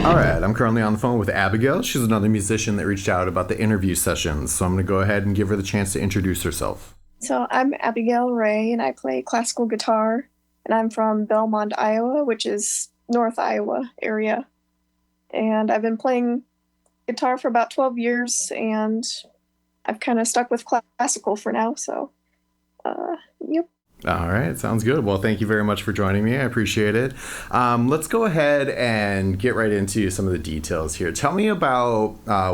All right, I'm currently on the phone with Abigail. She's another musician that reached out about the interview sessions. So I'm going to go ahead and give her the chance to introduce herself. So I'm Abigail Rae, and I play classical guitar, and I'm from Belmont, Iowa, which is North Iowa area. And I've been playing guitar for about 12 years, and I've kind of stuck with classical for now. So, yep. All right, sounds good. Well, thank you very much for joining me. I appreciate it. Let's go ahead and get right into some of the details here. Tell me about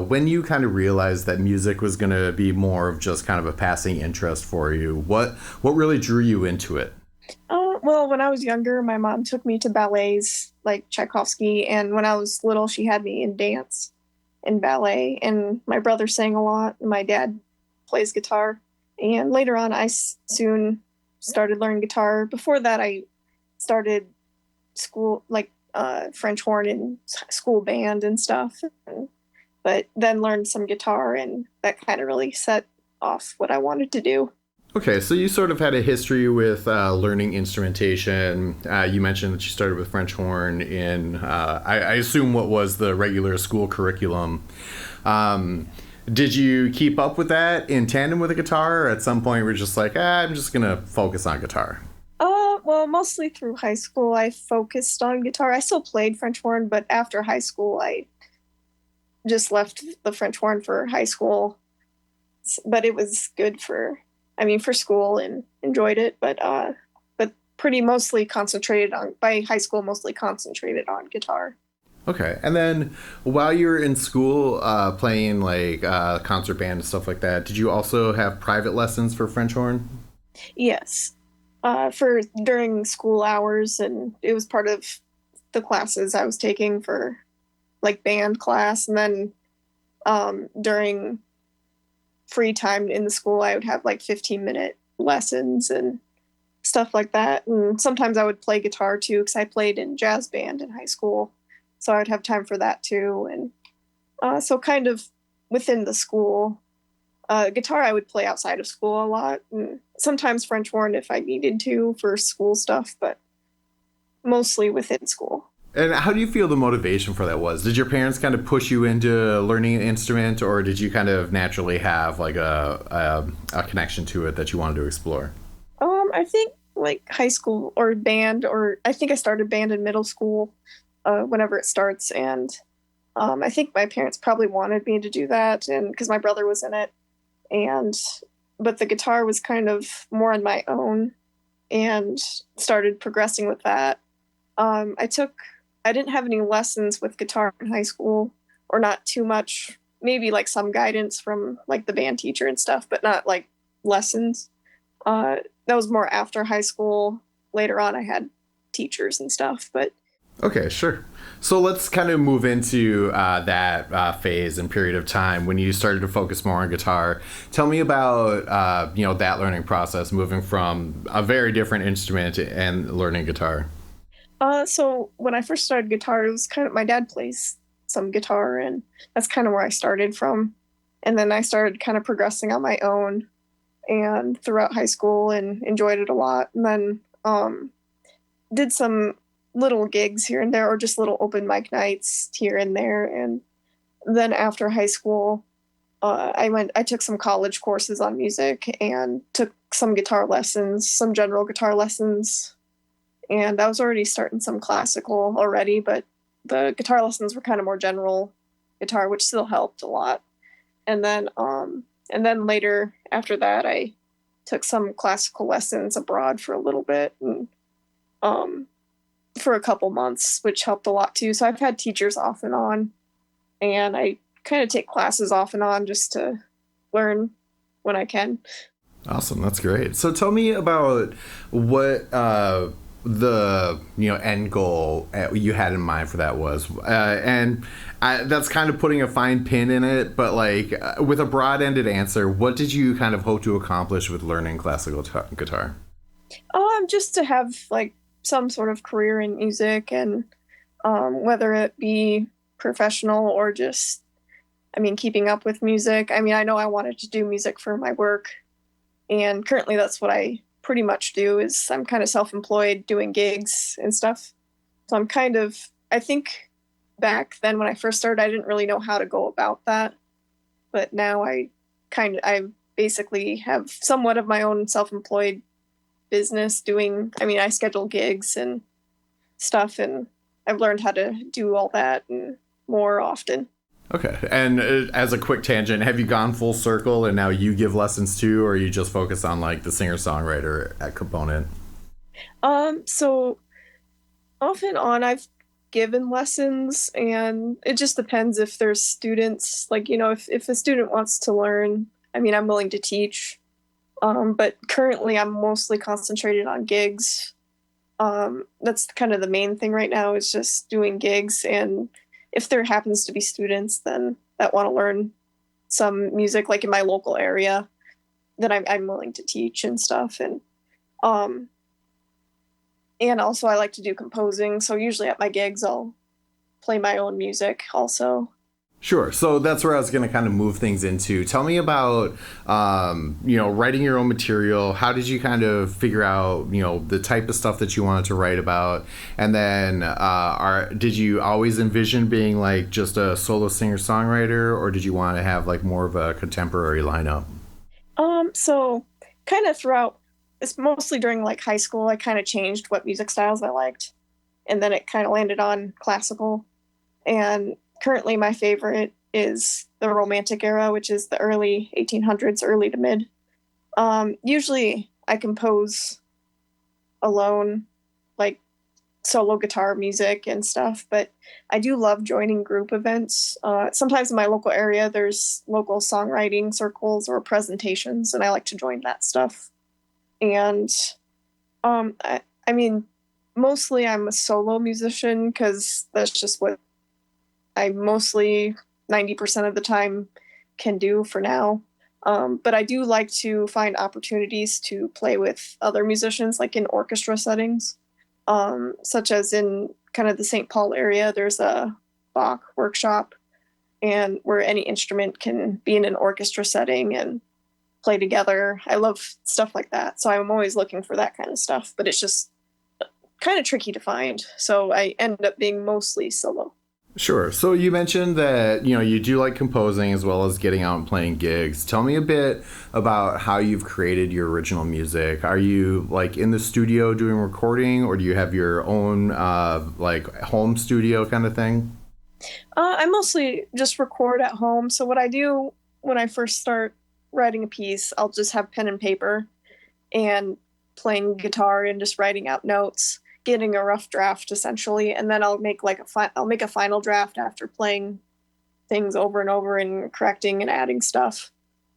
when you kind of realized that music was going to be more of just kind of a passing interest for you. What really drew you into it? Well, when I was younger, my mom took me to ballets like Tchaikovsky, and when I was little, she had me in dance and ballet, and my brother sang a lot, and my dad plays guitar. And later on, soon started learning guitar. Before that, I started school, like French horn and school band and stuff, but then learned some guitar, and that kind of really set off what I wanted to do. Okay, so you sort of had a history with learning instrumentation. You mentioned that you started with French horn in, I assume, what was the regular school curriculum. Did you keep up with that in tandem with a guitar, or at some point we're just like, I'm just going to focus on guitar? Well, mostly through high school, I focused on guitar. I still played French horn, but after high school, I just left the French horn for high school. But it was good for school and enjoyed it. But pretty mostly concentrated on by high school, mostly concentrated on guitar. Okay, and then while you were in school playing like concert band and stuff like that, did you also have private lessons for French horn? Yes, for during school hours, and it was part of the classes I was taking for like band class, and then during free time in the school, I would have like 15-minute lessons and stuff like that. And sometimes I would play guitar too, because I played in jazz band in high school. So I would have time for that too. And so, kind of within the school, guitar I would play outside of school a lot. And sometimes French horn if I needed to for school stuff, but mostly within school. And how do you feel the motivation for that was? Did your parents kind of push you into learning an instrument, or did you kind of naturally have like a connection to it that you wanted to explore? I think like high school or band, or I think I started band in middle school, whenever it starts. And I think my parents probably wanted me to do that, and because my brother was in it, and but the guitar was kind of more on my own, and started progressing with that. Um, I took I didn't have any lessons with guitar in high school, or not too much. Maybe like some guidance from like the band teacher and stuff, but not like lessons. That was more after high school. Later on, I had teachers and stuff, but Okay, sure. So let's kind of move into that phase and period of time when you started to focus more on guitar. Tell me about that learning process, moving from a very different instrument and learning guitar. so when I first started guitar, it was kind of my dad plays some guitar, and that's kind of where I started from. And then I started kind of progressing on my own and throughout high school, and enjoyed it a lot. And then did some little gigs here and there, or just little open mic nights here and there. And then after high school, I took some college courses on music and took some guitar lessons, some general guitar lessons. And I was already starting some classical already, but the guitar lessons were kind of more general guitar, which still helped a lot. And then later after that, I took some classical lessons abroad for a little bit, and um, for a couple months, which helped a lot too. So I've had teachers off and on, and I kind of take classes off and on just to learn when I can. Awesome, that's great. So tell me about what the end goal you had in mind for that was, that's kind of putting a fine pin in it. But like with a broad-ended answer, what did you kind of hope to accomplish with learning classical guitar? Just to have like some sort of career in music, and whether it be professional or just, I mean, keeping up with music. I mean, I know I wanted to do music for my work, and currently that's what I pretty much do. Is I'm kind of self-employed doing gigs and stuff. So I'm kind of, I think back then when I first started, I didn't really know how to go about that. But now I basically have somewhat of my own self-employed business doing, I mean, I schedule gigs and stuff, and I've learned how to do all that and more often. Okay. And as a quick tangent, have you gone full circle and now you give lessons too, or you just focus on like the singer-songwriter component? So off and on, I've given lessons, and it just depends if there's students, like, if a student wants to learn, I mean, I'm willing to teach. But currently I'm mostly concentrated on gigs. That's kind of the main thing right now is just doing gigs. And if there happens to be students then that want to learn some music, like in my local area, then I'm willing to teach and stuff. Um, and also I like to do composing. So usually at my gigs, I'll play my own music also. Sure. So that's where I was going to kind of move things into. Tell me about, writing your own material. How did you kind of figure out, the type of stuff that you wanted to write about? And then did you always envision being like just a solo singer-songwriter, or did you want to have like more of a contemporary lineup? So kind of throughout, it's mostly during like high school, I kind of changed what music styles I liked. And then it kind of landed on classical. And currently my favorite is the Romantic era, which is the early 1800s, early to mid. Usually I compose alone, like solo guitar music and stuff, but I do love joining group events. Sometimes in my local area, there's local songwriting circles or presentations, and I like to join that stuff. And I mean, mostly I'm a solo musician because that's just what I mostly 90% of the time can do for now. But I do like to find opportunities to play with other musicians, like in orchestra settings, such as in kind of the St. Paul area. There's a Bach workshop, and where any instrument can be in an orchestra setting and play together. I love stuff like that. So I'm always looking for that kind of stuff, but it's just kind of tricky to find. So I end up being mostly solo. Sure. So you mentioned that, you do like composing as well as getting out and playing gigs. Tell me a bit about how you've created your original music. Are you like in the studio doing recording, or do you have your own like home studio kind of thing? I mostly just record at home. So what I do when I first start writing a piece, I'll just have pen and paper and playing guitar and just writing out notes, getting a rough draft essentially, and then I'll make like I'll make a final draft after playing things over and over and correcting and adding stuff,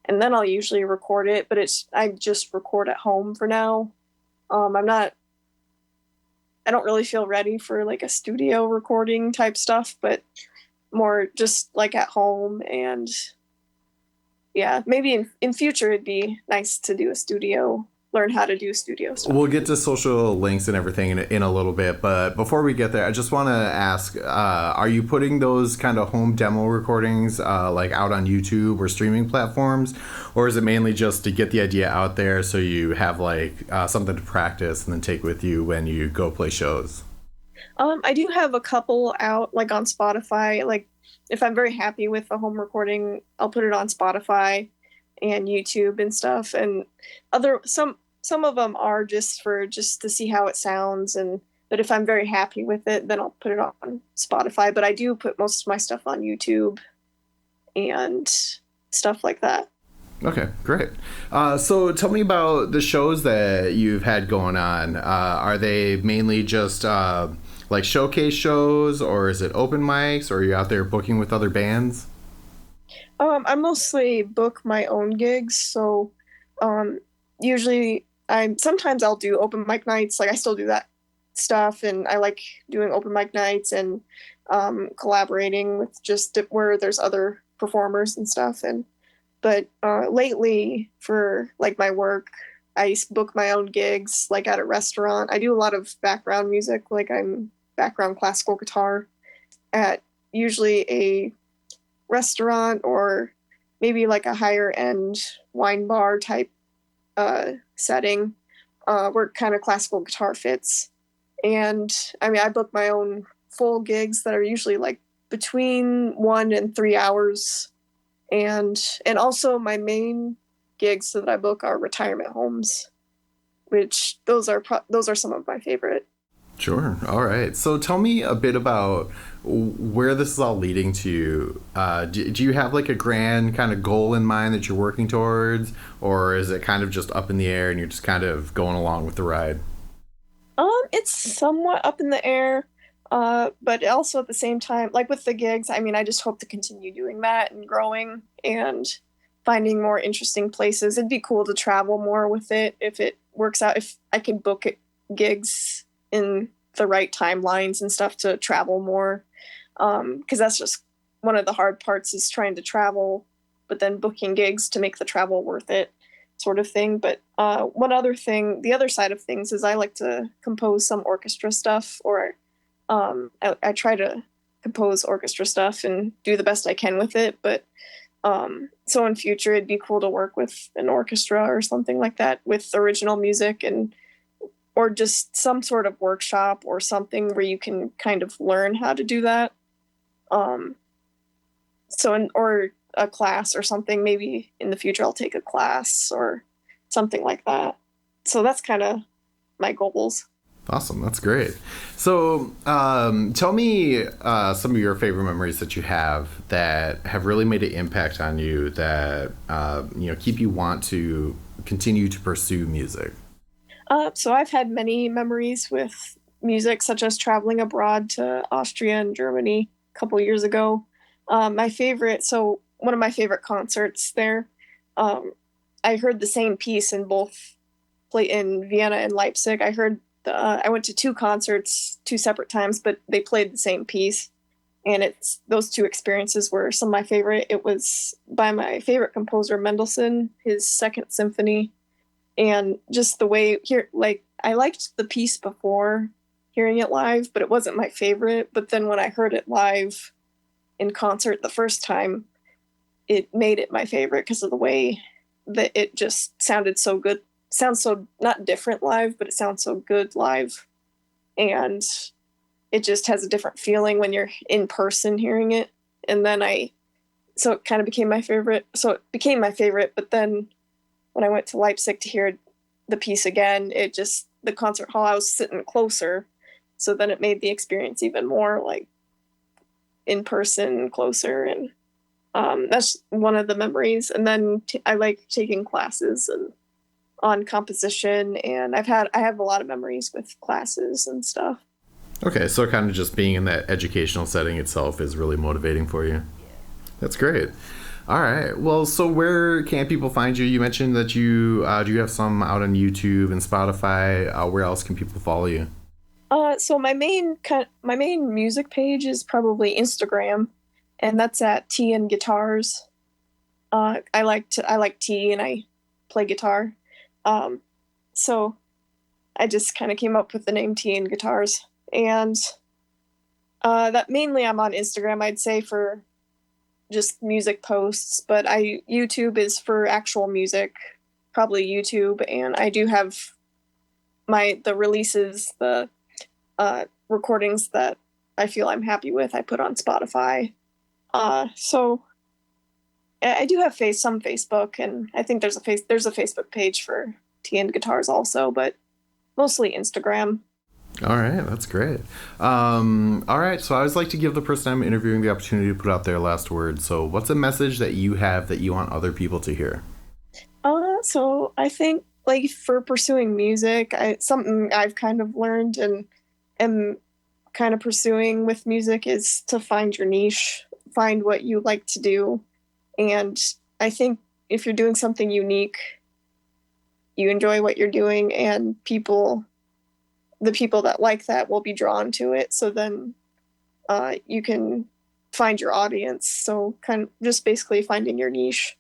and then I'll usually record it. But I just record at home for now. I'm not. I don't really feel ready for like a studio recording type stuff, but more just like at home. And yeah, maybe in future it'd be nice to do a studio, learn how to do studio stuff. We'll get to social links and everything in a little bit, but before we get there, I just want to ask, are you putting those kind of home demo recordings like out on YouTube or streaming platforms, or is it mainly just to get the idea out there so you have like something to practice and then take with you when you go play shows? I do have a couple out like on Spotify. Like if I'm very happy with the home recording, I'll put it on Spotify and YouTube and stuff. And other some of them are just to see how it sounds. And but if I'm very happy with it, then I'll put it on Spotify. But I do put most of my stuff on YouTube and stuff like that. Okay, great. So tell me about the shows that you've had going on. Are they mainly just like showcase shows, or is it open mics, or are you out there booking with other bands? I mostly book my own gigs, so usually sometimes I'll do open mic nights. Like I still do that stuff, and I like doing open mic nights and collaborating with just where there's other performers and stuff. And but lately for like my work, I book my own gigs like at a restaurant. I do a lot of background music, like I'm background classical guitar at usually a restaurant or maybe like a higher end wine bar type setting where kind of classical guitar fits. And I mean, I book my own full gigs that are usually like between 1 and 3 hours, and also my main gigs that I book are retirement homes, which those are some of my favorite. Sure. All right. So tell me a bit about where this is all leading to. Do you have like a grand kind of goal in mind that you're working towards, or is it kind of just up in the air and you're just kind of going along with the ride? It's somewhat up in the air, but also at the same time, like with the gigs, I mean, I just hope to continue doing that and growing and finding more interesting places. It'd be cool to travel more with it if it works out. If I can book it, gigs in the right timelines and stuff to travel more, because that's just one of the hard parts is trying to travel, but then booking gigs to make the travel worth it sort of thing. But one other thing, the other side of things is I like to compose some orchestra stuff, or I try to compose orchestra stuff and do the best I can with it. But so in future, it'd be cool to work with an orchestra or something like that with original music, and or just some sort of workshop or something where you can kind of learn how to do that. Um, or a class or something. Maybe in the future I'll take a class or something like that. So that's kind of my goals. Awesome. That's great. So tell me some of your favorite memories that you have that have really made an impact on you that keep you want to continue to pursue music. So I've had many memories with music, such as traveling abroad to Austria and Germany a couple years ago. One of my favorite concerts there, um, I heard the same piece in both play in Vienna and Leipzig. I went to two concerts, two separate times, but they played the same piece. And it's those two experiences were some of my favorite. It was by my favorite composer, Mendelssohn, his Second Symphony, and just the way here, like I liked the piece before hearing it live, but it wasn't my favorite. But then when I heard it live in concert the first time, it made it my favorite because of the way that it just sounded so good. Sounds so not different live, but it sounds so good live, and it just has a different feeling when you're in person hearing it. And then so it kind of became my favorite. So it became my favorite, but then when I went to Leipzig to hear the piece again, the concert hall, I was sitting closer. So then it made the experience even more like in person, closer. And that's one of the memories. And then I like taking classes and on composition. And I have a lot of memories with classes and stuff. Okay, so kind of just being in that educational setting itself is really motivating for you. That's great. All right. Well, so where can people find you? You mentioned that you do you have some out on YouTube and Spotify. Where else can people follow you? So my main music page is probably Instagram, and that's at Tea and Guitars. I like tea and I play guitar. Um, so I just kind of came up with the name Tea and Guitars, and that mainly I'm on Instagram, I'd say, for just music posts, but YouTube is for actual music, probably YouTube, and I do have the releases, the recordings that I feel I'm happy with, I put on Spotify. So I do have some Facebook, and I think there's a Facebook page for Tea and Guitars also, but mostly Instagram. All right, that's great. All right, so I always like to give the person I'm interviewing the opportunity to put out their last word. So, what's a message that you have that you want other people to hear? So I think like for pursuing music, something I've kind of learned and am kind of pursuing with music is to find your niche, find what you like to do, and I think if you're doing something unique, you enjoy what you're doing, and the people that like that will be drawn to it. So then you can find your audience. So kind of just basically finding your niche.